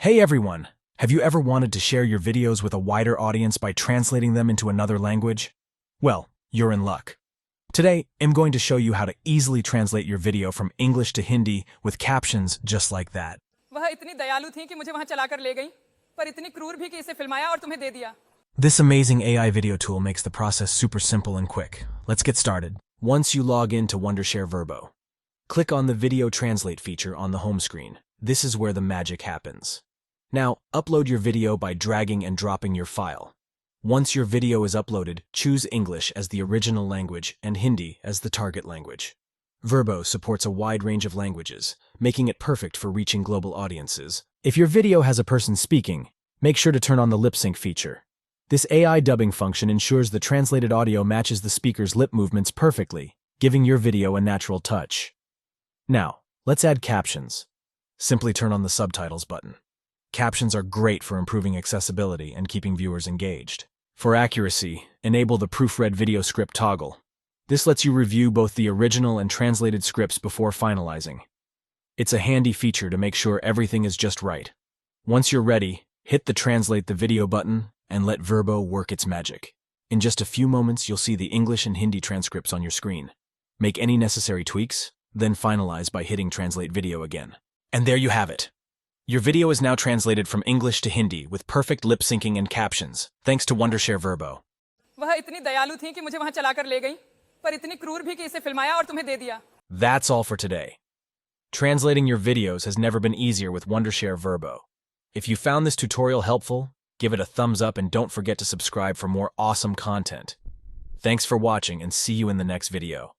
Hey everyone! Have you ever wanted to share your videos with a wider audience by translating them into another language? Well, you're in luck. Today, I'm going to show you how to easily translate your video from English to Hindi with captions just like that. This amazing AI video tool makes the process super simple and quick. Let's get started. Once you log in to Wondershare Virbo, click on the Video Translate feature on the home screen. This is where the magic happens. Now, upload your video by dragging and dropping your file. Once your video is uploaded, choose English as the original language and Hindi as the target language. Virbo supports a wide range of languages, making it perfect for reaching global audiences. If your video has a person speaking, make sure to turn on the lip sync feature. This AI dubbing function ensures the translated audio matches the speaker's lip movements perfectly, giving your video a natural touch. Now, let's add captions. Simply turn on the subtitles button. Captions are great for improving accessibility and keeping viewers engaged. For accuracy, enable the proofread video script toggle. This lets you review both the original and translated scripts before finalizing. It's a handy feature to make sure everything is just right. Once you're ready, hit the Translate the Video button and let Virbo work its magic. In just a few moments, you'll see the English and Hindi transcripts on your screen. Make any necessary tweaks, then finalize by hitting Translate Video again. And there you have it. Your video is now translated from English to Hindi with perfect lip syncing and captions, thanks to Wondershare Virbo. That's all for today. Translating your videos has never been easier with Wondershare Virbo. If you found this tutorial helpful, give it a thumbs up and don't forget to subscribe for more awesome content. Thanks for watching and see you in the next video.